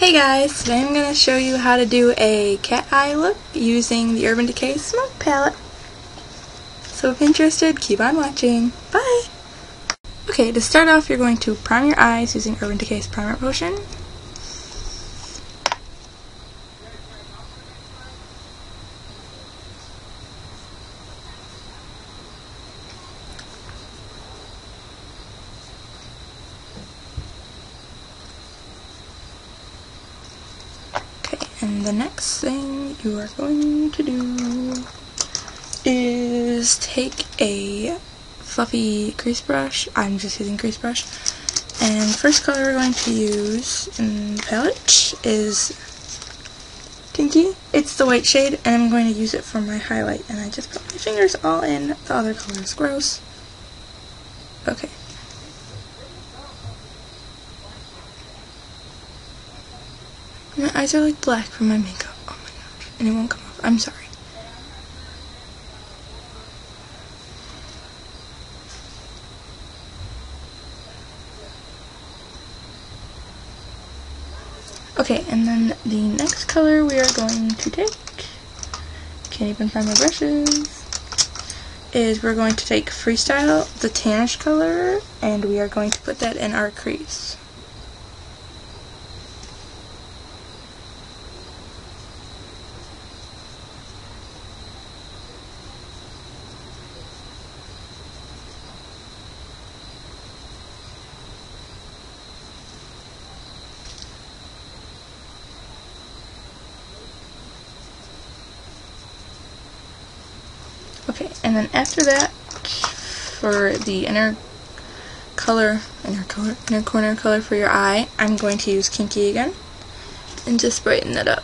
Hey guys, today I'm going to show you how to do a cat eye look using the Urban Decay Smoke Palette. So if interested, keep on watching. Bye! Okay, to start off you're going to prime your eyes using Urban Decay's Primer Potion. And the next thing you are going to do is take a fluffy crease brush. I'm just using crease brush. And the first color we're going to use in the palette is Tinky. It's the white shade, and I'm going to use it for my highlight. And I just put my fingers all in the other colors. Gross. Okay. My eyes are like black from my makeup. Oh my gosh. And it won't come off. I'm sorry. Okay, and then the next color we are going to take, can't even find my brushes, is we're going to take Freestyle, the tannish color, and we are going to put that in our crease. Okay, and then after that, for the inner corner color for your eye, I'm going to use Kinky again, and just brighten it up.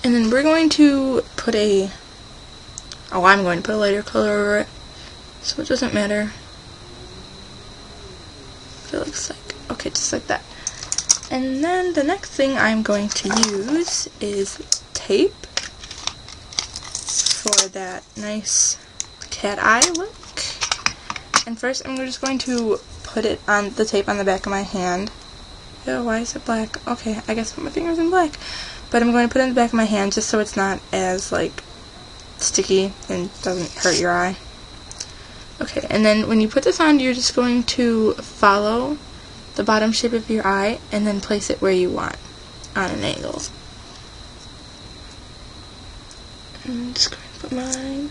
And then we're going to put I'm going to put a lighter color over it, so it doesn't matter what it looks like. Okay, just like that. And then the next thing I'm going to use is tape for that nice cat eye look. And first I'm just going to put it on the tape on the back of my hand. Oh, why is it black? Okay, I guess put my fingers in black. But I'm going to put it in the back of my hand just so it's not as like sticky and doesn't hurt your eye. Okay, and then when you put this on, you're just going to follow the bottom shape of your eye and then place it where you want on an angle. I'm just going to put mine.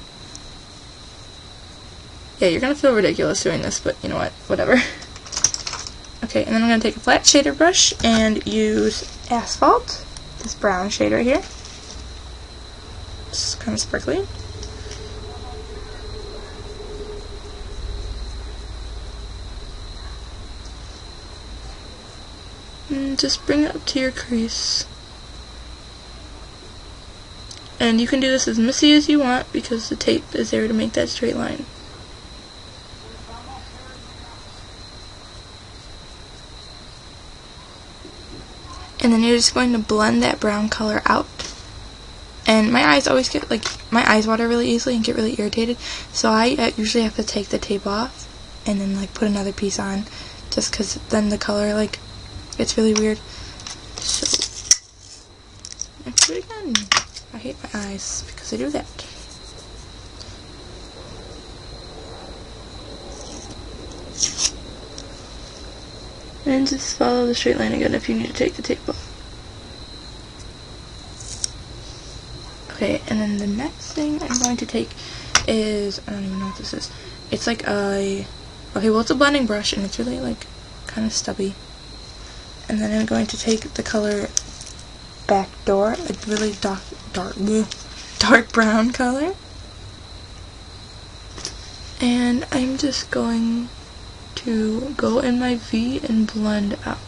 Yeah, you're going to feel ridiculous doing this, but you know what? Whatever. Okay, and then I'm going to take a flat shader brush and use Asphalt, this brown shade right here. It's kind of sparkly. And just bring it up to your crease. And you can do this as messy as you want because the tape is there to make that straight line. And then you're just going to blend that brown color out. And my eyes always get, my eyes water really easily and get really irritated. So I usually have to take the tape off and then put another piece on, just because then the color it's really weird. So let's do it again. I hate my eyes because I do that. And just follow the straight line again if you need to take the tape off. Okay, and then the next thing I'm going to take is, I don't even know what this is. It's like it's a blending brush and it's really kind of stubby. And then I'm going to take the color Backdoor, a really dark brown color. And I'm just going to go in my V and blend out.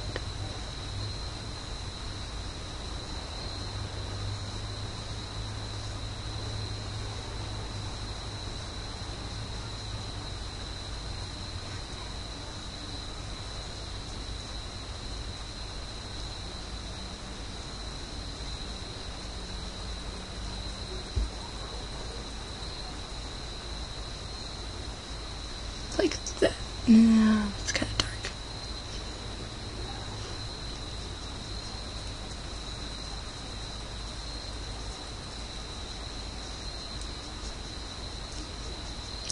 No, it's kind of dark.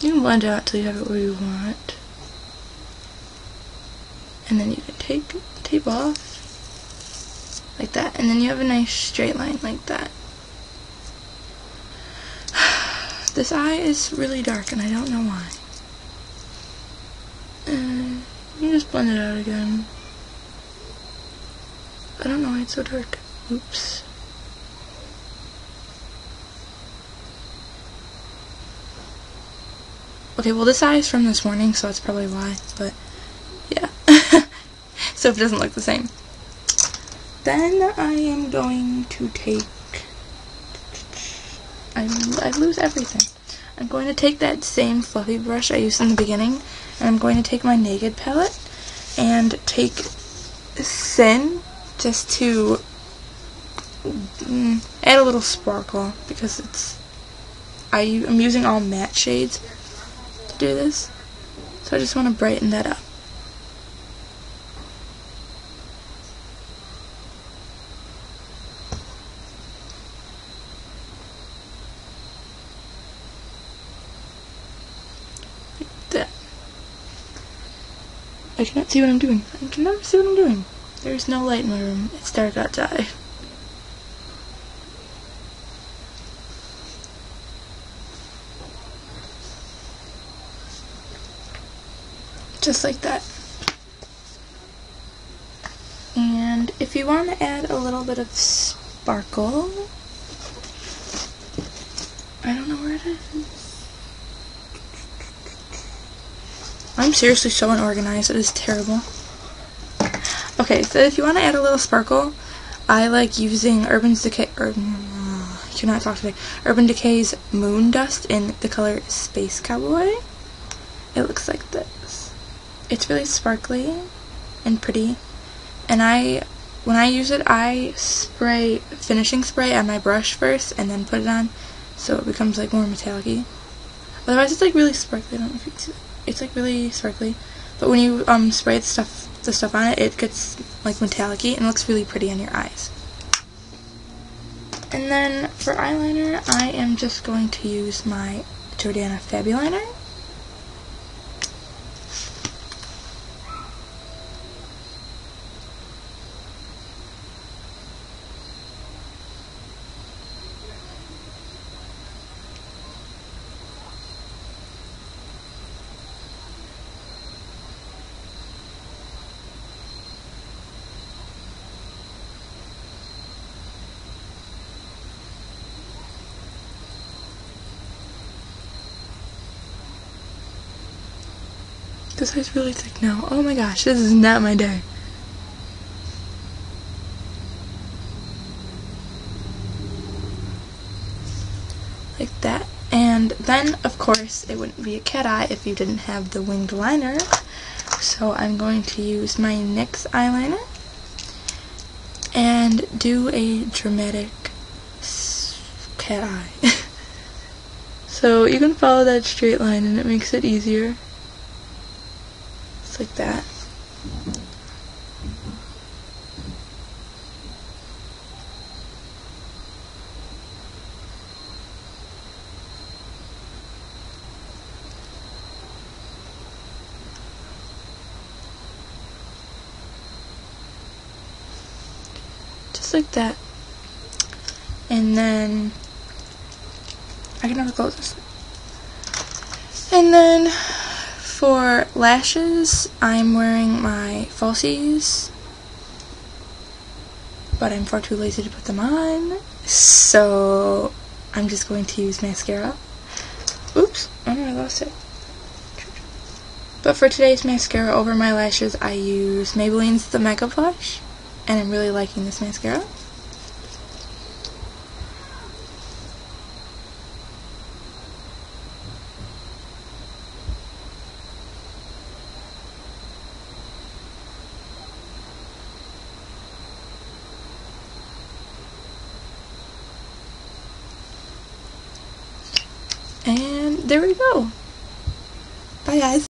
You can blend it out till you have it where you want. And then you can take the tape off like that, and then you have a nice straight line like that. This eye is really dark and I don't know why. You just blend it out again. I don't know why it's so dark. Oops. Okay, well this eye is from this morning, so that's probably why, but yeah. So if it doesn't look the same. Then I am going to take, I lose everything. I'm going to take that same fluffy brush I used in the beginning, and I'm going to take my Naked palette and take Sin just to add a little sparkle, because I'm using all matte shades to do this, so I just want to brighten that up. I cannot see what I'm doing. I can never see what I'm doing. There's no light in my room. It's dark outside. Just like that. And if you want to add a little bit of sparkle, I don't know where it is. I'm seriously so unorganized, it is terrible. Okay, so if you want to add a little sparkle, I like using Urban Decay's Moon Dust in the color Space Cowboy. It looks like this. It's really sparkly and pretty, and when I use it, I spray finishing spray on my brush first and then put it on, so it becomes like more metallic-y. Otherwise it's like really sparkly. I don't know if you can see that. It's like really sparkly, but when you spray the stuff on it, it gets like metallic-y and looks really pretty on your eyes. And then for eyeliner, I am just going to use my Jordana Fabuliner. This eye's really thick now. Oh my gosh, this is not my day. Like that. And then, of course, it wouldn't be a cat eye if you didn't have the winged liner. So I'm going to use my NYX eyeliner and do a dramatic cat eye. So you can follow that straight line and it makes it easier. Like that. Just like that. And then I can never close this. And then for lashes, I'm wearing my falsies, but I'm far too lazy to put them on, so I'm just going to use mascara. Oops, oh no, I lost it. But for today's mascara over my lashes, I use Maybelline's The Mega Blush, and I'm really liking this mascara. And there we go. Bye guys.